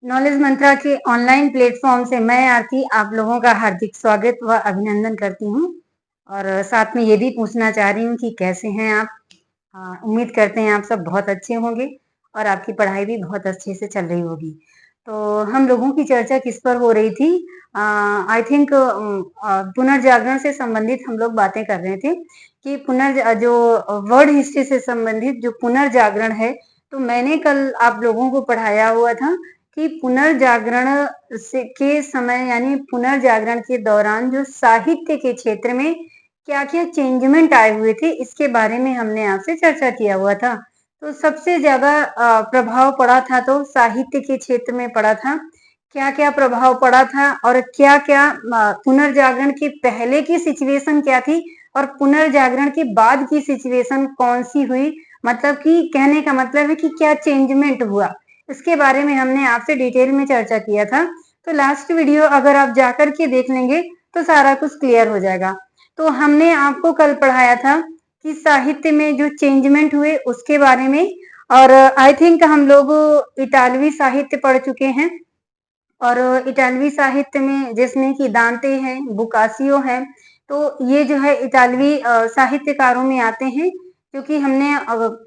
Knowledge मंत्रा के online platform से मैं आरती आप लोगों का हार्दिक स्वागत व अभिनंदन करती हूँ और साथ में ये भी पूछना चाह रही हूँ कि कैसे हैं आप। उम्मीद करते हैं आप सब बहुत अच्छे होंगे और आपकी पढ़ाई भी बहुत अच्छे से चल रही होगी। तो हम लोगों की चर्चा किस पर हो रही थी? आई थिंक पुनर्जागरण से संबंधित हम लोग बातें कर रहे थे कि जो वर्ल्ड हिस्ट्री से संबंधित जो पुनर्जागरण है, तो मैंने कल आप लोगों को पढ़ाया हुआ था कि पुनर्जागरण के समय यानी पुनर्जागरण के दौरान जो साहित्य के क्षेत्र में क्या-क्या चेंजमेंट आए हुए थे, इसके बारे में हमने आपसे चर्चा किया हुआ था। तो सबसे ज़्यादा प्रभाव पड़ा था तो साहित्य के क्षेत्र में पड़ा था। क्या-क्या प्रभाव पड़ा था और क्या-क्या पुनर्जागरण के पहले की सिचुएशन क्या थी और पुनर्जागरण के बाद की सिचुएशन कौन-सी हुई? मतलब कि कहने का मतलब है कि क्या चेंजमेंट हुआ? इसके बारे में हमने आपसे डिटेल में चर्चा किया था। तो लास्ट वीडियो अगर आप जाकर के देख लेंगे तो सारा कुछ क्लियर हो जाएगा। तो हमने आपको कल पढ़ाया था कि साहित्य में जो चेंजमेंट हुए उसके बारे में और आई थिंक हम लोग इतालवी साहित्य पढ़ चुके हैं और इतालवी साहित्य में जिसमें कि दांते हैं, बोकासियो है, तो ये जो है इतालवी साहित्यकारों में आते हैं, क्योंकि हमने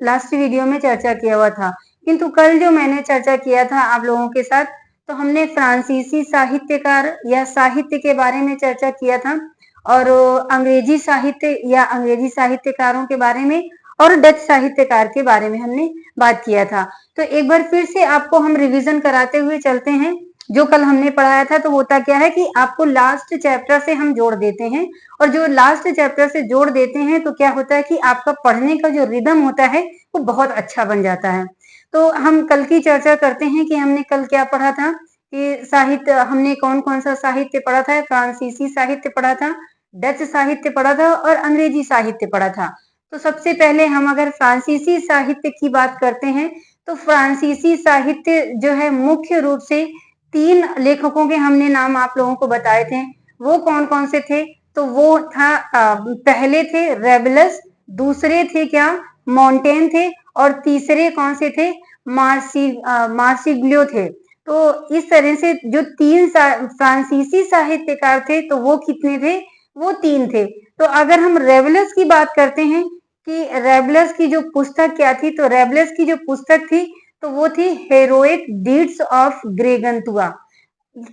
लास्ट वीडियो में चर्चा किया हुआ था। किंतु कल जो मैंने चर्चा किया था आप लोगों के साथ, तो हमने फ्रांसीसी साहित्यकार या साहित्य के बारे में चर्चा किया था और अंग्रेजी साहित्य या अंग्रेजी साहित्यकारों के बारे में और डच साहित्यकार के बारे में हमने बात किया था। तो एक बार फिर से आपको हम रिवीजन कराते हुए चलते हैं। जो कल हमने पढ़ाया था तो होता क्या है कि आपको लास्ट चैप्टर से हम जोड़ देते हैं और जो लास्ट चैप्टर से जोड़ देते हैं तो क्या होता है कि आपका पढ़ने का जो रिदम होता है वो बहुत अच्छा बन जाता है। तो हम कल की चर्चा करते हैं कि हमने कल क्या पढ़ा था कि साहित्य हमने कौन कौन सा साहित्य पढ़ा था। फ्रांसीसी साहित्य पढ़ा था, डच साहित्य पढ़ा था और अंग्रेजी साहित्य पढ़ा था। तो सबसे पहले हम अगर फ्रांसीसी साहित्य की बात करते हैं तो फ्रांसीसी साहित्य जो है मुख्य रूप से 3 लेखकों के हमने नाम आप लोगों को बताए थे। वो कौन-कौन से थे? तो वो था पहले थे रेबलस, दूसरे थे क्या मोंटेन थे और तीसरे कौन से थे मार्सिग्लियो थे। तो इस तरह से जो 3 फ्रांसीसी साहित्यकार थे तो वो कितने थे? वो 3 थे। तो अगर हम रेबलस की बात करते हैं कि रेबलस की जो पुस्तक क्या थी, तो रेबलस की जो पुस्तक थी तो वो थी हेरोइक डीड्स ऑफ ग्रेगंतुआ।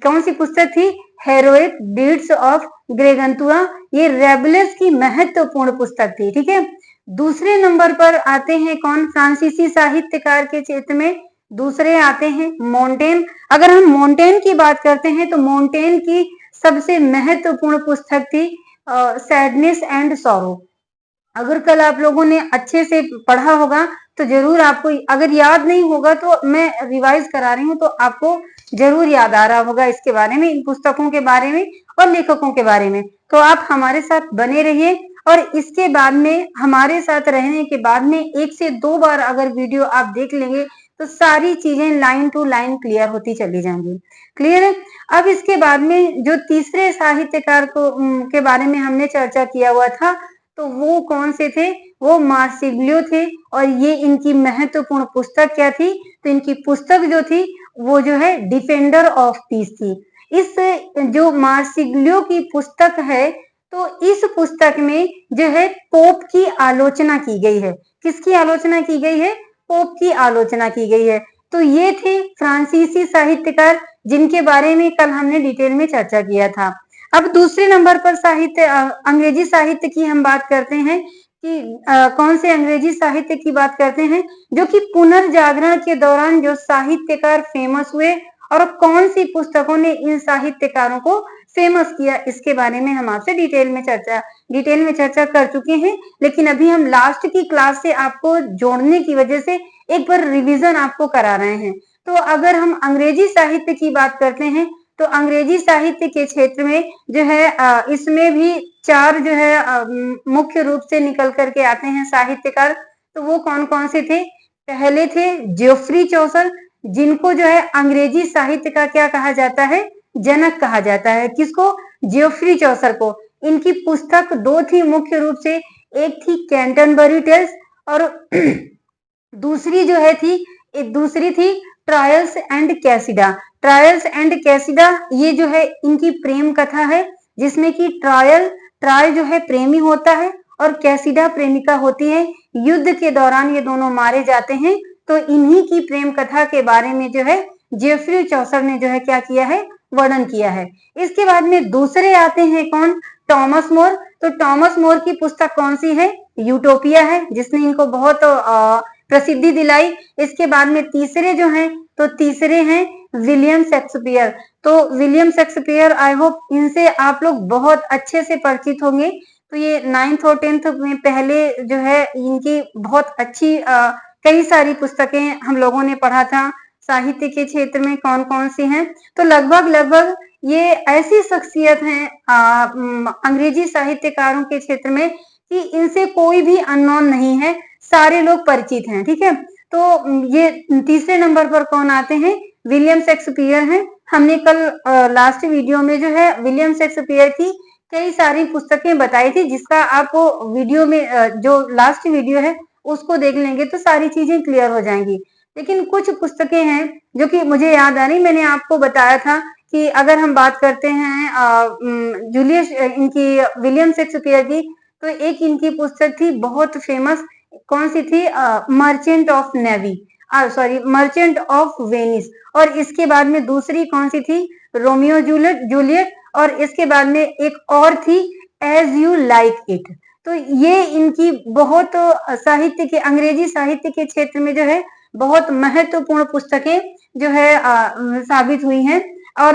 कौन सी पुस्तक थी? Heroic deeds of Gargantua. ये रेबलस की महत्वपूर्ण पुस्तक थी। ठीक है। दूसरे नंबर पर आते हैं कौन? फ्रांसीसी साहित्यकार के क्षेत्र में दूसरे आते हैं मोंटेन। अगर हम मोंटेन की बात करते हैं तो मोंटेन की सबसे महत्वपूर्ण पुस्तक थी सैडनेस एंड सॉरो। अगर कल आप लोगों ने अच्छे से पढ़ा होगा तो जरूर आपको, अगर याद नहीं होगा तो मैं रिवाइज करा रही हूँ तो आपको जरूर याद आ रहा होगा इसके बारे में, इन पुस्तकों के बारे में और लेखकों के बारे में। तो आप हमारे साथ बने रहिए और इसके बाद में हमारे साथ रहने के बाद में 1 से 2 बार अगर वीडियो आप देख लेंगे तो सारी चीजें लाइन टू लाइन क्लियर होती चली जाएंगी। क्लियर है। अब इसके बाद में जो तीसरे साहित्यकार को के बारे में हमने चर्चा किया हुआ था तो वो कौन से थे? वो मार्सिग्लियो थे और ये इनकी महत्वपूर्ण पुस्तक क्या थी? तो इनकी पुस्तक जो थी वो जो है डिफेंडर ऑफ पीस थी। इस जो मार्सिग्लियो की पुस्तक है तो इस पुस्तक में जो है पोप की आलोचना की गई है। किसकी आलोचना की गई है? पोप की आलोचना की गई है। तो ये थे फ्रांसीसी साहित्यकार जिनके बारे में कल हमने डिटेल में चर्चा किया था। अब दूसरे नंबर पर अंग्रेजी साहित्य की हम बात करते हैं कि कौन से अंग्रेजी साहित्य की बात करते हैं जो कि पुनर्जागरण के दौरान जो साहित्यकार फेमस हुए और कौन सी पुस्तकों ने इन साहित्यकारों को फेमस किया, इसके बारे में हम आपसे डिटेल में चर्चा कर चुके हैं। लेकिन अभी हम लास्ट की क्लास से आपको जोड़ने की वजह से एक बार रिवीजन आपको करा रहे हैं। तो अगर हम अंग्रेजी साहित्य की बात करते हैं तो अंग्रेजी साहित्य के क्षेत्र में जो है इसमें भी 4 जो है मुख्य रूप से निकल करके आते हैं साहित्यकार। तो वो कौन-कौन से थे? पहले थे जेफरी चौसर, जिनको जो है अंग्रेजी साहित्य का क्या कहा जाता है? जनक कहा जाता है। किसको? जेफरी चौसर को। इनकी पुस्तक 2 थी मुख्य रूप से, एक थी कैंटरबरी टेल्स और दूसरी थी ट्रायल्स एंड कैसिडा। ट्रायल्स एंड कैसिडा, ये जो है इनकी प्रेम कथा है, जिसमें कि ट्राय जो है प्रेमी होता है और कैसिडा प्रेमिका होती है। युद्ध के दौरान ये दोनों मारे जाते हैं। तो इन्हीं की प्रेम कथा के बारे में जो है जेफरी चौसर ने जो है क्या किया है, वर्णन किया है। इसके बाद में दूसरे आते हैं कौन, टॉमस मोर। तो टॉमस मोर की पुस्तक कौन सी है, यूटोपिया है, जिसने इनको बहुत प्रसिद्धि दिलाई। इसके बाद में तीसरे जो हैं, तो तीसरे हैं विलियम शेक्सपियर। तो विलियम शेक्सपियर, आई होप इनसे आप लोग बहुत अच्छे से परिचित होंगे। तो ये 9th और 10th में पहले जो है इनकी बहुत अच्छी कई सारी पुस्तकें हम लोगों ने पढ़ा था। साहित्य के क्षेत्र में कौन कौन सी हैं, तो लगभग ये ऐसी शख्सियत हैं अंग्रेजी साहित्यकारों के क्षेत्र में कि इनसे कोई भी अननोन नहीं है, सारे लोग परिचित हैं। ठीक है, तो ये तीसरे नंबर पर कौन आते हैं, विलियम शेक्सपियर हैं। हमने कल लास्ट वीडियो में जो है विलियम शेक्सपियर की कई सारी पुस्तकें बताई थी, जिसका आपको वीडियो में जो लास्ट वीडियो है उसको देख लेंगे तो सारी चीजें क्लियर हो जाएंगी। लेकिन कुछ पुस्तकें हैं जो कि मुझे याद आ रही, मैंने आपको बताया था कि अगर हम बात करते हैं जूलियस इनकी विलियम शेक्सपियर की, तो एक इनकी पुस्तक थी बहुत फेमस, कौन सी थी, merchant of navy, sorry merchant of Venice. और इसके बाद में दूसरी कौन सी थी, रोमियो जूलियट। और इसके बाद में एक और थी एज यू लाइक इट। तो ये इनकी बहुत साहित्य के, अंग्रेजी साहित्य के क्षेत्र में जो है बहुत महत्वपूर्ण पुस्तकें जो है साबित हुई हैं। और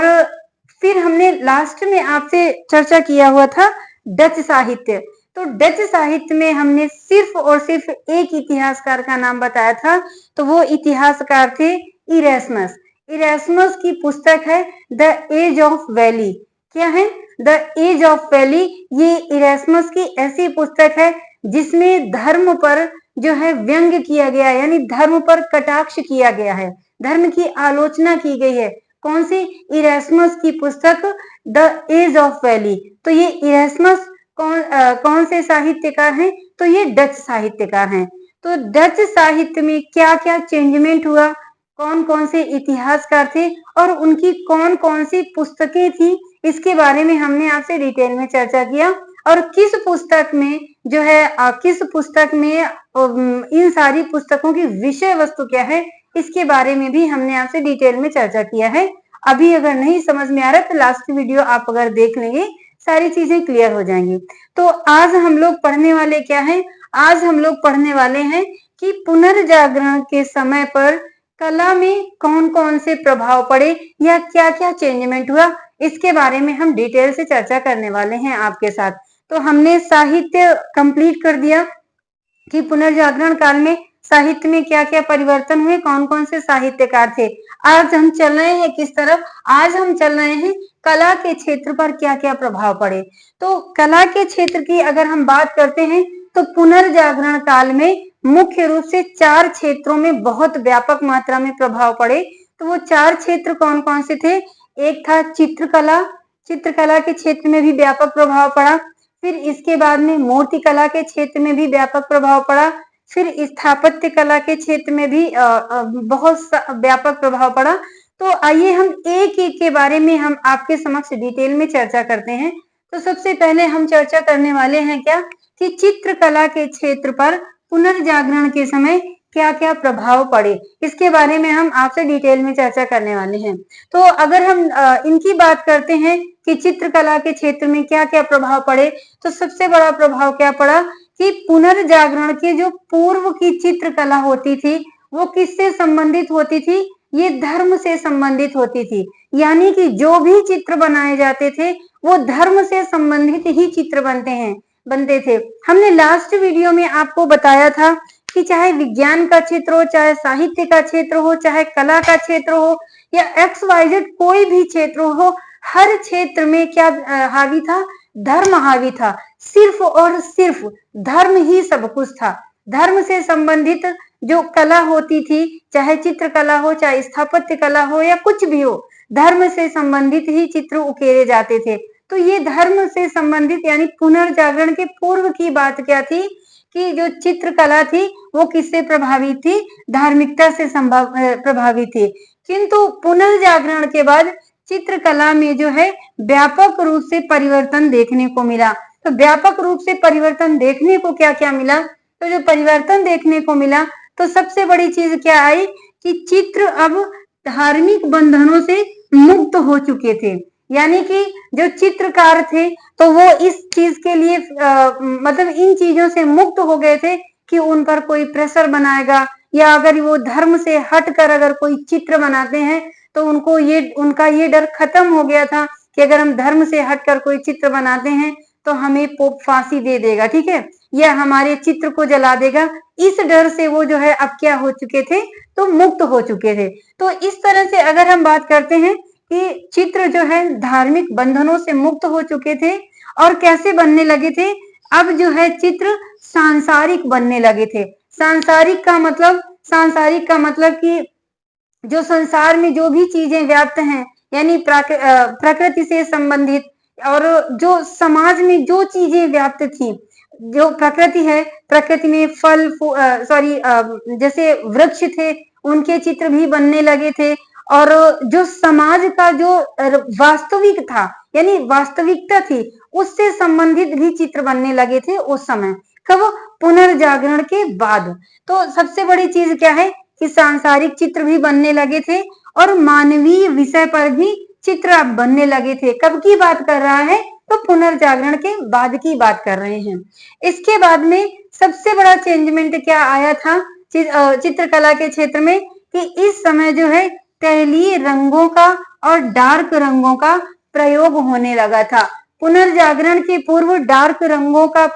फिर हमने लास्ट में आपसे चर्चा किया हुआ था डच साहित्य। तो डच साहित्य में हमने सिर्फ और सिर्फ एक इतिहासकार का नाम बताया था, तो वो इतिहासकार थे इरेस्मस। इरेस्मस की पुस्तक है द एज ऑफ वैली। क्या है, द एज ऑफ वैली। ये इरेस्मस की ऐसी पुस्तक है जिसमें धर्म पर जो है व्यंग किया गया, यानी धर्म पर कटाक्ष किया गया है, धर्म की आलोचना की गई है। कौन सी, इरेस्मस की पुस्तक द एज ऑफ वैली। तो ये इरेस्मस कौन से साहित्यकार हैं, तो ये डच साहित्यकार हैं। तो डच साहित्य में क्या क्या चेंजमेंट हुआ, कौन कौन से इतिहासकार थे और उनकी कौन कौन सी पुस्तकें थी, इसके बारे में हमने आपसे डिटेल में चर्चा किया। और किस पुस्तक में जो है किस पुस्तक में इन सारी पुस्तकों की विषय वस्तु क्या है, इसके बारे में भी हमने आपसे डिटेल में चर्चा किया है। अभी अगर नहीं समझ में आ रहा तो लास्ट वीडियो आप अगर देख लेंगे सारी चीजें क्लियर हो जाएंगी। तो आज हम लोग पढ़ने वाले क्या है, आज हम लोग पढ़ने वाले हैं कि पुनर्जागरण के समय पर कला में कौन कौन से प्रभाव पड़े या क्या क्या चेंजमेंट हुआ, इसके बारे में हम डिटेल से चर्चा करने वाले हैं आपके साथ। तो हमने साहित्य कंप्लीट कर दिया कि पुनर्जागरण काल में साहित्य में क्या क्या परिवर्तन हुए, कौन कौन से साहित्यकार थे। आज हम चल रहे हैं किस तरफ, आज हम चल रहे हैं कला के क्षेत्र पर क्या क्या प्रभाव पड़े। तो कला के क्षेत्र की अगर हम बात करते हैं तो पुनर्जागरण काल में मुख्य रूप से 4 क्षेत्रों में बहुत व्यापक मात्रा में प्रभाव पड़े। तो वो 4 क्षेत्र कौन कौन से थे, एक था चित्रकला, चित्रकला के क्षेत्र में भी व्यापक प्रभाव पड़ा। फिर इसके बाद में मूर्ति कला के क्षेत्र में भी व्यापक प्रभाव पड़ा। फिर स्थापत्य कला के क्षेत्र में भी बहुत व्यापक प्रभाव पड़ा। तो आइए हम एक एक के बारे में हम आपके समक्ष डिटेल में चर्चा करते हैं। तो सबसे पहले हम चर्चा करने वाले हैं क्या, कि चित्रकला के क्षेत्र पर पुनर्जागरण के समय क्या क्या प्रभाव पड़े, इसके बारे में हम आपसे डिटेल में चर्चा करने वाले हैं। तो अगर हम इनकी बात करते हैं कि चित्रकला के क्षेत्र में क्या क्या प्रभाव पड़े, तो सबसे बड़ा प्रभाव क्या पड़ा कि पुनर्जागरण के जो पूर्व की चित्रकला होती थी वो किससे संबंधित होती थी, ये धर्म से संबंधित होती थी। यानी कि जो भी चित्र बनाए जाते थे वो धर्म से संबंधित ही चित्र बनते थे। हमने लास्ट वीडियो में आपको बताया था कि चाहे विज्ञान का क्षेत्र हो, चाहे साहित्य का क्षेत्र हो, चाहे कला का क्षेत्र हो या XYZ कोई भी क्षेत्र हो, हर क्षेत्र में क्या हावी था, धर्म हावी था। सिर्फ और सिर्फ धर्म ही सब कुछ था। धर्म से संबंधित जो कला होती थी, चाहे चित्रकला हो, चाहे स्थापत्य कला हो या कुछ भी हो, धर्म से संबंधित ही चित्र उकेरे जाते थे। तो ये धर्म से संबंधित यानी पुनर्जागरण के पूर्व की बात क्या थी कि जो चित्रकला थी वो किससे प्रभावित थी, धार्मिकता से प्रभावित थी। किंतु पुनर्जागरण के बाद चित्रकला में जो है व्यापक रूप से परिवर्तन देखने को मिला। तो व्यापक रूप से परिवर्तन देखने को क्या क्या मिला, तो जो परिवर्तन देखने को मिला तो सबसे बड़ी चीज क्या आई कि चित्र अब धार्मिक बंधनों से मुक्त हो चुके थे। यानी कि जो चित्रकार थे तो वो इस चीज के लिए मतलब इन चीजों से मुक्त हो गए थे कि उन पर कोई प्रेशर बनाएगा, या अगर वो धर्म से हटकर अगर कोई चित्र बनाते हैं तो उनका ये डर खत्म हो गया था कि अगर हम धर्म से हटकर कोई चित्र बनाते हैं तो हमें पोप फांसी दे देगा, ठीक है, या हमारे चित्र को जला देगा। इस डर से वो जो है अब क्या हो चुके थे, तो मुक्त हो चुके थे। तो इस तरह से अगर हम बात करते हैं कि चित्र जो है धार्मिक बंधनों से मुक्त हो चुके थे और कैसे बनने लगे थे, अब जो है चित्र सांसारिक बनने लगे थे। सांसारिक का मतलब कि जो संसार में जो भी चीजें व्याप्त हैं, यानी प्रकृति से संबंधित और जो समाज में जो चीजें व्याप्त थी, जो प्रकृति है, प्रकृति में फल जैसे वृक्ष थे उनके चित्र भी बनने लगे थे, और जो समाज का जो वास्तविक था यानी वास्तविकता थी उससे संबंधित भी चित्र बनने लगे थे उस समय। कब? पुनर्जागरण के बाद। तो सबसे बड़ी चीज क्या है कि सांसारिक चित्र भी बनने लगे थे और मानवीय विषय पर भी चित्र अब बनने लगे थे। कब की बात कर रहा है? तो पुनर्जागरण के बाद की बात कर रहे हैं। इसके बाद में सबसे बड़ा चेंजमेंट क्या आया था चित्रकला के क्षेत्र में, कि इस समय जो है तैलीय रंगों का और डार्क रंगों का प्रयोग होने लगा था। पुनर्जागरण के पूर्व डार्क रंगों का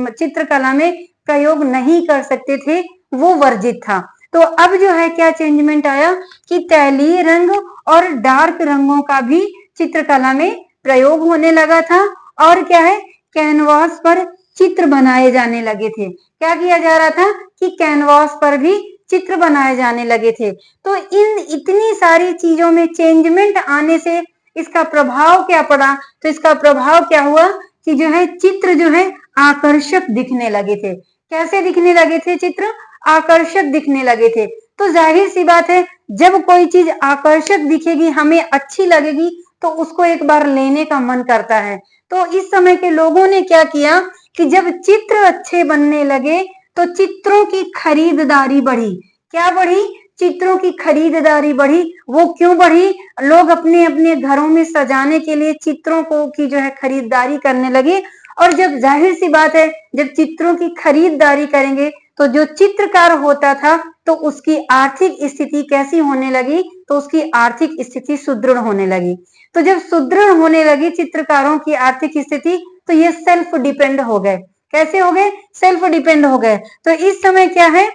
चित्रकला में प्रयोग नहीं कर सकते थे, वो वर्जित था। तो अब जो है क्या चेंजमेंट आया कि तैलीय रंग और डार्क रंगों का भी चित्रकला में प्रयोग होने लगा था। और क्या है, कैनवास पर चित्र बनाए जाने लगे थे। क्या किया जा रहा था कि कैनवास पर भी चित्र बनाए जाने लगे थे। तो इन इतनी सारी चीजों में चेंजमेंट आने से इसका प्रभाव क्या पड़ा? तो इसका प्रभाव क्या हुआ कि जो है चित्र जो है आकर्षक दिखने लगे थे। कैसे दिखने लगे थे चित्र? आकर्षक दिखने लगे थे। तो जाहिर सी बात है, जब कोई चीज आकर्षक दिखेगी, हमें अच्छी लगेगी, तो उसको एक बार लेने का मन करता है। तो इस समय के लोगों ने क्या किया कि जब चित्र अच्छे बनने लगे तो चित्रों की खरीदारी बढ़ी। क्या बढ़ी? चित्रों की खरीदारी बढ़ी। वो क्यों बढ़ी? लोग अपने अपने घरों में सजाने के लिए चित्रों की जो है खरीदारी करने लगे। और जब जाहिर सी बात है, जब चित्रों की खरीदारी करेंगे तो जो चित्रकार होता था तो उसकी आर्थिक स्थिति कैसी होने लगी? तो उसकी आर्थिक स्थिति सुदृढ़ होने लगी। तो जब सुदृढ़ होने लगी चित्रकारों की आर्थिक स्थिति, तो ये सेल्फ डिपेंड हो गए। कैसे हो गए? सेल्फ डिपेंड हो गए। तो इस समय क्या है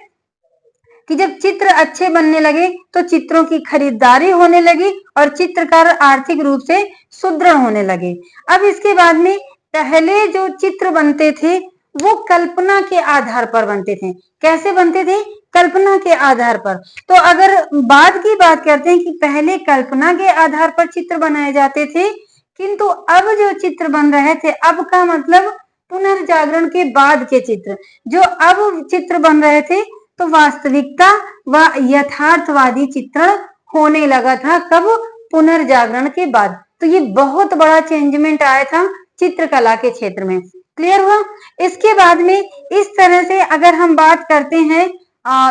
कि जब चित्र अच्छे बनने लगे तो चित्रों की खरीदारी होने लगी और चित्रकार आर्थिक रूप से सुदृढ़ होने लगे। अब इसके बाद में पहले जो चित्र बनते थे वो कल्पना के आधार पर बनते थे। कैसे बनते थे? कल्पना के आधार पर। तो अगर बाद की बात करते हैं कि पहले कल्पना के आधार पर चित्र बनाए जाते थे, किंतु अब जो चित्र बन रहे थे, अब का मतलब पुनर्जागरण के बाद के चित्र, जो अब चित्र बन रहे थे तो वास्तविकता व यथार्थवादी चित्रण होने लगा था। कब? पुनर्जागरण के बाद। तो ये बहुत बड़ा चेंजमेंट आया था चित्रकला के क्षेत्र में। क्लियर हुआ? इसके बाद में इस तरह से अगर हम बात करते हैं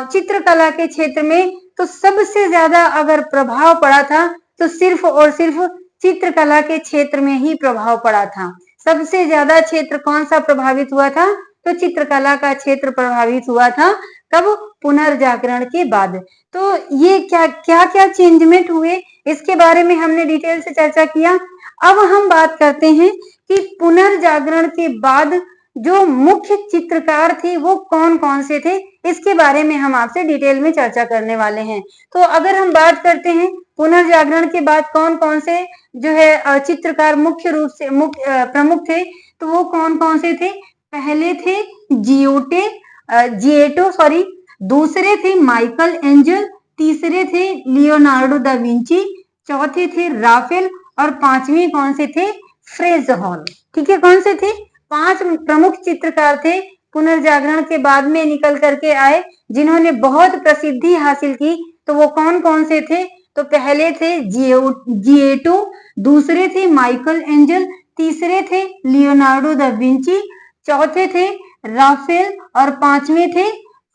चित्रकला के क्षेत्र में, तो सबसे ज्यादा अगर प्रभाव पड़ा था तो सिर्फ और सिर्फ चित्रकला के क्षेत्र में ही प्रभाव पड़ा था। सबसे ज्यादा क्षेत्र कौन सा प्रभावित हुआ था? तो चित्रकला का क्षेत्र प्रभावित हुआ था। कब? पुनर्जागरण के बाद। तो ये क्या चेंजमेंट हुए, इसके बारे में हमने डिटेल से चर्चा किया। अब हम बात करते हैं कि पुनर्जागरण के बाद जो मुख्य चित्रकार थे वो कौन कौन से थे, इसके बारे में हम आपसे डिटेल में चर्चा करने वाले हैं। तो अगर हम बात करते हैं पुनर्जागरण के बाद कौन कौन से जो है चित्रकार मुख्य रूप से प्रमुख थे, तो वो कौन कौन से थे? पहले थे जिएटो, दूसरे थे माइकल एंजल, तीसरे थे लियोनार्डो दा विंची, चौथे थे राफेल और पांचवें कौन से थे? Phrase hall. ठीक है, कौन से थे? 5 प्रमुख चित्रकार थे पुनर्जागरण के बाद में निकल करके आए, जिन्होंने बहुत प्रसिद्धि हासिल की, तो वो कौन कौन से थे? तो पहले थे जिएटो, दूसरे थे माइकल एंजल, तीसरे थे लियोनार्डो दा विंची, चौथे थे राफेल और पांचवें थे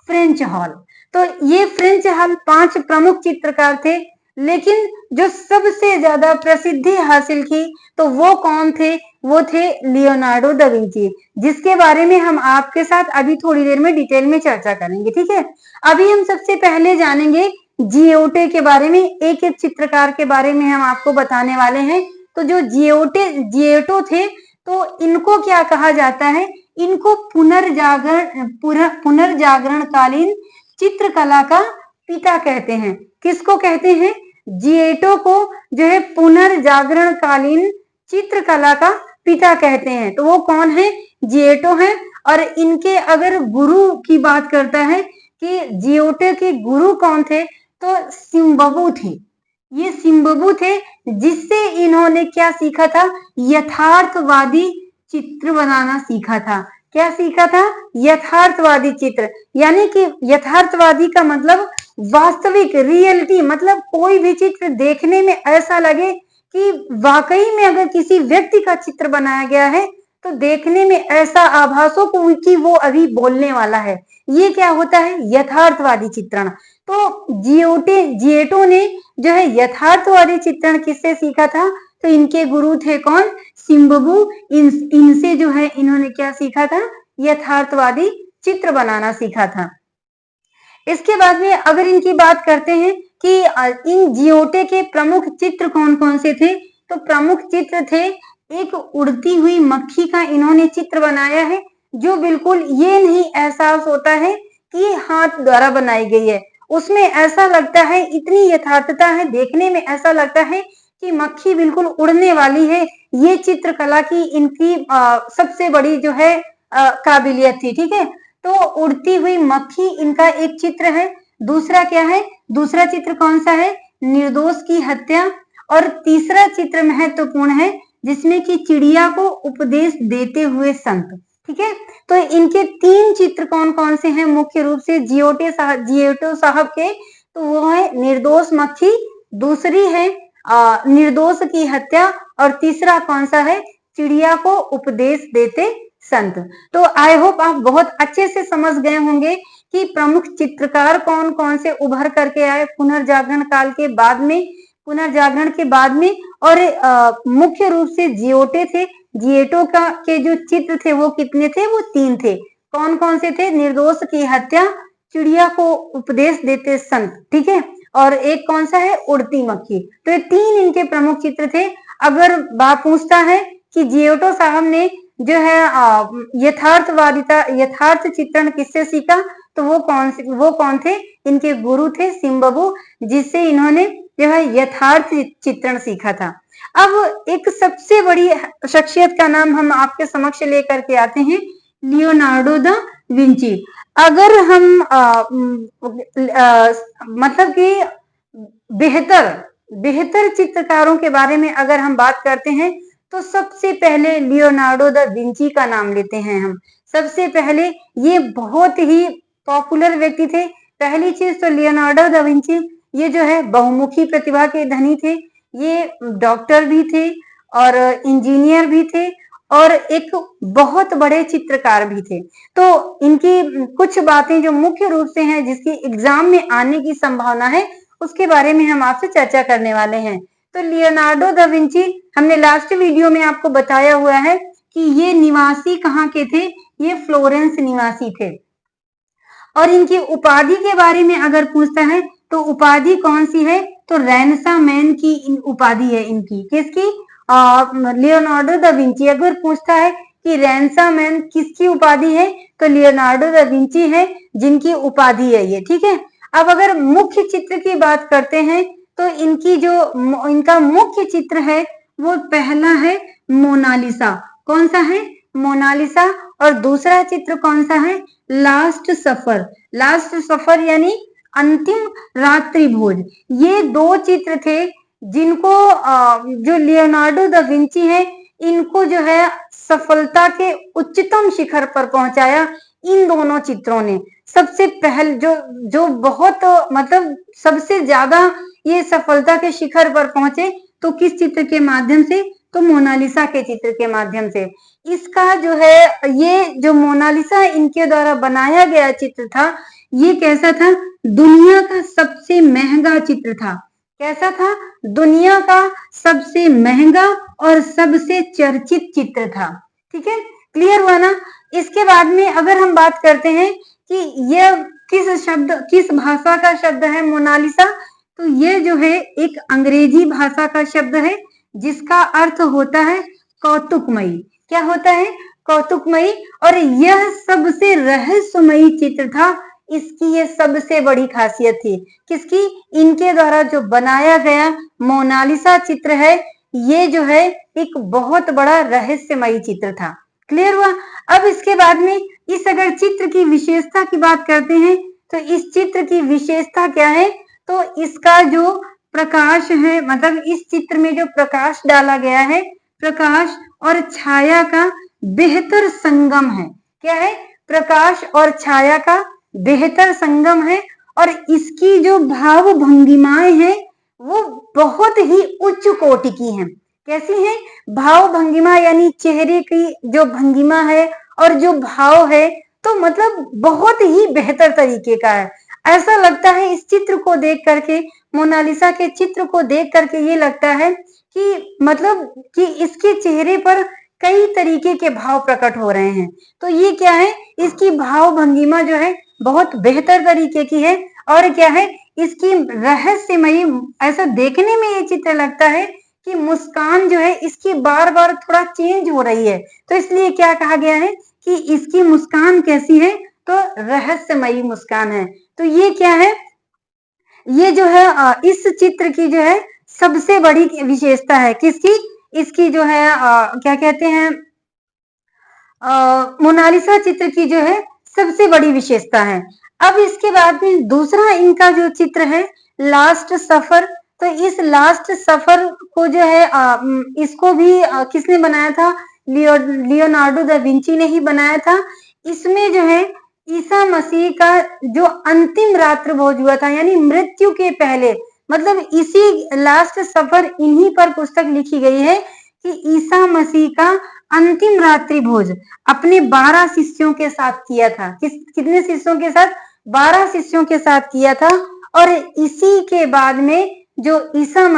फ्रेंच हॉल। तो ये फ्रेंच हॉल 5 प्रमुख चित्रकार थे, लेकिन जो सबसे ज्यादा प्रसिद्धि हासिल की तो वो कौन थे? वो थे लियोनार्डो दा विंची, जिसके बारे में हम आपके साथ अभी थोड़ी देर में डिटेल में चर्चा करेंगे। ठीक है, अभी हम सबसे पहले जानेंगे जियोटे के बारे में, एक एक चित्रकार के बारे में हम आपको बताने वाले हैं। तो जो जियोटो थे, तो इनको क्या कहा जाता है? इनको पुनर्जागरणकालीन चित्रकला का पिता कहते हैं। किसको कहते हैं? जिएटो को जो है पुनर्जागरणकालीन चित्रकला का पिता कहते हैं। तो वो कौन है? जिएटो है। और इनके अगर गुरु की बात करता है कि जियोटो के गुरु कौन थे, तो सिम्बबू थे। ये सिम्बबू थे, जिससे इन्होंने क्या सीखा था? यथार्थवादी चित्र बनाना सीखा था। क्या सीखा था? यथार्थवादी चित्र। यानी कि यथार्थवादी का मतलब वास्तविक, रियलिटी, मतलब कोई भी चित्र देखने में ऐसा लगे कि वाकई में अगर किसी व्यक्ति का चित्र बनाया गया है, तो देखने में ऐसा आभास हो कि वो अभी बोलने वाला है। ये क्या होता है? यथार्थवादी चित्रण। तो जिएटो ने जो है यथार्थवादी चित्रण किससे सीखा था? तो इनके गुरु थे कौन? सिम्बबू। इनसे जो है इन्होंने क्या सीखा था? यथार्थवादी चित्र बनाना सीखा था। इसके बाद में अगर इनकी बात करते हैं कि इन जियोटे के प्रमुख चित्र कौन कौन से थे, तो प्रमुख चित्र थे, एक उड़ती हुई मक्खी का इन्होंने चित्र बनाया है, जो बिल्कुल ये नहीं एहसास होता है कि हाथ द्वारा बनाई गई है। उसमें ऐसा लगता है, इतनी यथार्थता है, देखने में ऐसा लगता है कि मक्खी बिल्कुल उड़ने वाली है। ये चित्रकला की इनकी सबसे बड़ी जो है काबिलियत थी। ठीक है, तो उड़ती हुई मक्खी इनका एक चित्र है। दूसरा क्या है? दूसरा चित्र कौन सा है? निर्दोष की हत्या। और तीसरा चित्र महत्वपूर्ण है, जिसमें कि चिड़िया को उपदेश देते हुए संत। ठीक है, तो इनके 3 चित्र कौन कौन से हैं मुख्य रूप से जियोटो साहब के? तो वो है निर्दोष मक्खी, दूसरी है निर्दोष की हत्या, और तीसरा कौन सा है? चिड़िया को उपदेश देते संत। तो आई होप आप बहुत अच्छे से समझ गए होंगे कि प्रमुख चित्रकार कौन कौन से उभर करके आए पुनर्जागरण काल के बाद में, पुनर्जागरण के बाद में। और मुख्य रूप से जियोटे थे। जिएटो के जो चित्र थे वो कितने थे? वो 3 थे। कौन कौन से थे? निर्दोष की हत्या, चिड़िया को उपदेश देते संत। ठीक है, और एक कौन सा है? उड़ती मक्खी। तो ये 3 इनके प्रमुख चित्र थे। अगर बात पूछता है कि जियोटो साहब ने जो है यथार्थ चित्रण किससे सीखा, तो वो कौन थे? इनके गुरु थे सिम्बबू, जिससे इन्होंने जो है यथार्थ चित्रण सीखा था। अब एक सबसे बड़ी शख्सियत का नाम हम आपके समक्ष लेकर के आते हैं, लियोनार्डो दा विंची। अगर हम मतलब कि बेहतर चित्रकारों के बारे में अगर हम बात करते हैं, तो सबसे पहले लियोनार्डो दा विंची का नाम लेते हैं हम। सबसे पहले ये बहुत ही पॉपुलर व्यक्ति थे। पहली चीज तो लियोनार्डो दा विंची ये जो है बहुमुखी प्रतिभा के धनी थे। ये डॉक्टर भी थे और इंजीनियर भी थे और एक बहुत बड़े चित्रकार भी थे। तो इनकी कुछ बातें जो मुख्य रूप से हैं, जिसकी एग्जाम में आने की संभावना है, उसके बारे में हम आपसे चर्चा करने वाले हैं। तो लियोनार्डो दा विंची, हमने लास्ट वीडियो में आपको बताया हुआ है कि ये निवासी कहाँ के थे? ये फ्लोरेंस निवासी थे। और इनकी उपाधि के बारे में अगर पूछता है, तो उपाधि कौन सी है? तो रैनसा मैन की उपाधि है इनकी। किसकी? Leonardo da Vinci. अगर पूछता है कि रैनसा मैन किसकी उपाधि है, तो लियोनार्डो दा विंची है जिनकी उपाधि है ये। ठीक है, अब अगर मुख्य चित्र की बात करते हैं, तो इनका मुख्य चित्र है वो पहला है मोनालिसा। कौन सा है? मोनालिसा। और दूसरा चित्र कौन सा है? लास्ट सफर। लास्ट सफर यानी अंतिम रात्रि भोज। ये 2 चित्र थे जिनको जो लियोनार्डो दा विंची है, इनको जो है सफलता के उच्चतम शिखर पर पहुंचाया। इन दोनों चित्रों ने सबसे पहले जो बहुत मतलब सबसे ज्यादा ये सफलता के शिखर पर पहुंचे, तो किस चित्र के माध्यम से? तो मोनालिसा के चित्र के माध्यम से। इसका जो है ये जो मोनालिसा इनके द्वारा बनाया गया चित्र था, ये कैसा था? दुनिया का सबसे महंगा चित्र था। कैसा था? दुनिया का सबसे महंगा और सबसे चर्चित चित्र था। ठीक है, क्लियर हुआ ना? इसके बाद में अगर हम बात करते हैं कि यह किस भाषा का शब्द है मोनालिसा, तो ये जो है एक अंग्रेजी भाषा का शब्द है जिसका अर्थ होता है कौतुकमयी। क्या होता है? कौतुकमयी। और यह सबसे रहस्यमयी चित्र था। इसकी ये सबसे बड़ी खासियत थी। किसकी? इनके द्वारा जो बनाया गया मोनालिसा चित्र है, ये जो है एक बहुत बड़ा रहस्यमयी चित्र था। क्लियर हुआ? अब इसके बाद में इस अगर चित्र की विशेषता की बात करते हैं, तो इस चित्र की विशेषता क्या है? तो इसका जो प्रकाश है, मतलब इस चित्र में जो प्रकाश डाला गया है, प्रकाश और छाया का बेहतर संगम है। क्या है? प्रकाश और छाया का बेहतर संगम है। और इसकी जो भाव भंगिमाएं हैं वो बहुत ही उच्च कोटि की हैं। कैसी हैं? भाव भंगिमा यानी चेहरे की जो भंगिमा है और जो भाव है, तो मतलब बहुत ही बेहतर तरीके का है। ऐसा लगता है इस चित्र को देख करके, मोनालिसा के चित्र को देख करके ये लगता है कि मतलब कि इसके चेहरे पर कई तरीके के भाव प्रकट हो रहे हैं। तो ये क्या है? इसकी भाव भंगिमा जो है बहुत बेहतर तरीके की है। और क्या है? इसकी रहस्यमयी, ऐसा देखने में ये चित्र लगता है कि मुस्कान जो है इसकी बार बार थोड़ा चेंज हो रही है। तो इसलिए क्या कहा गया है कि इसकी मुस्कान कैसी है? तो रहस्यमयी मुस्कान है। तो ये क्या है? ये जो है इस चित्र की जो है सबसे बड़ी विशेषता है। किसकी? इसकी जो है क्या कहते हैं, मोनालिसा चित्र की जो है सबसे बड़ी विशेषता है। अब इसके बाद में दूसरा इनका जो चित्र है लास्ट सफर, तो इस लास्ट सफर को जो है इसको भी किसने बनाया था? लियोनार्डो दा विंची ने ही बनाया था। इसमें जो है ईसा मसीह का जो अंतिम रात्र भोज हुआ था, यानी मृत्यु के पहले, मतलब इसी लास्ट सफर इन्हीं पर पुस्तक लिखी गई है कि ईसा मसीह का अंतिम रात्रि भोज अपने 12 शिष्यों के साथ किया था। कितने शिष्यों के साथ? 12 शिष्यों के साथ किया था। और इसी के बाद में जो ईसा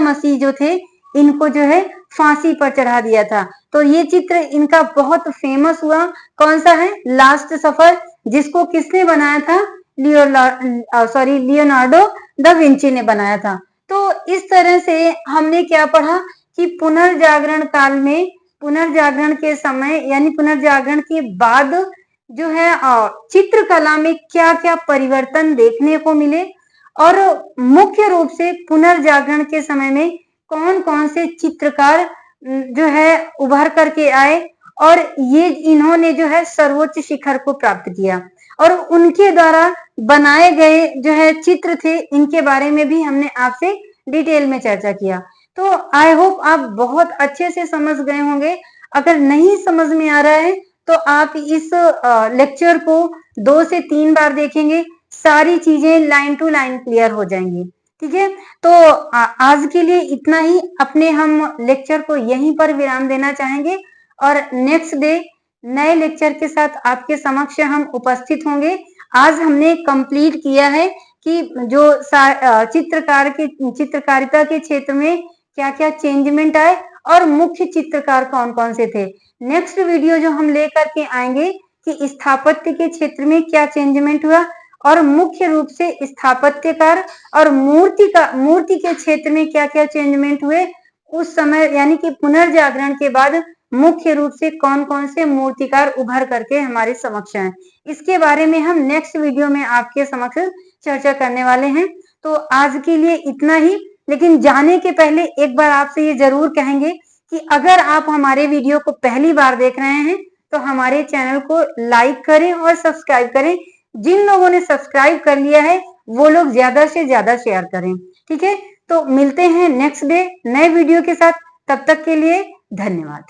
मसीह जो थे, इनको जो है फांसी पर चढ़ा दिया था। तो ये चित्र इनका बहुत फेमस हुआ। कौन सा है? लास्ट सफर, जिसको किसने बनाया था? लियोनार्डो दा विंची ने बनाया था। तो इस तरह से हमने क्या पढ़ा कि पुनर्जागरण काल में, पुनर्जागरण के समय यानी पुनर्जागरण के बाद जो है चित्रकला में क्या क्या परिवर्तन देखने को मिले, और मुख्य रूप से पुनर्जागरण के समय में कौन कौन से चित्रकार जो है उभर करके आए, और ये इन्होंने जो है सर्वोच्च शिखर को प्राप्त किया। और उनके द्वारा बनाए गए जो है चित्र थे, इनके बारे में भी हमने आपसे डिटेल में चर्चा किया। तो आई होप आप बहुत अच्छे से समझ गए होंगे। अगर नहीं समझ में आ रहा है तो आप इस लेक्चर को 2 से 3 बार देखेंगे, सारी चीजें लाइन टू लाइन क्लियर हो जाएंगी। ठीक है, तो आज के लिए इतना ही। अपने हम लेक्चर को यहीं पर विराम देना चाहेंगे, और नेक्स्ट डे नए लेक्चर के साथ आपके समक्ष हम उपस्थित होंगे। आज हमने कंप्लीट किया है कि जो चित्रकारिता के क्षेत्र में क्या क्या चेंजमेंट आए और मुख्य चित्रकार कौन कौन से थे। नेक्स्ट वीडियो जो हम लेकर के आएंगे कि स्थापत्य के क्षेत्र में क्या चेंजमेंट हुआ, और मुख्य रूप से स्थापत्यकार और मूर्ति के क्षेत्र में क्या क्या चेंजमेंट हुए उस समय, यानी कि पुनर्जागरण के बाद मुख्य रूप से कौन कौन से मूर्तिकार उभर करके हमारे समक्ष हैं। इसके बारे में हम नेक्स्ट वीडियो में आपके समक्ष चर्चा करने वाले हैं। तो आज के लिए इतना ही, लेकिन जाने के पहले एक बार आपसे ये जरूर कहेंगे कि अगर आप हमारे वीडियो को पहली बार देख रहे हैं तो हमारे चैनल को लाइक करें और सब्सक्राइब करें। जिन लोगों ने सब्सक्राइब कर लिया है वो लोग ज्यादा से ज्यादा शेयर करें। ठीक है, तो मिलते हैं नेक्स्ट डे नए वीडियो के साथ। तब तक के लिए धन्यवाद।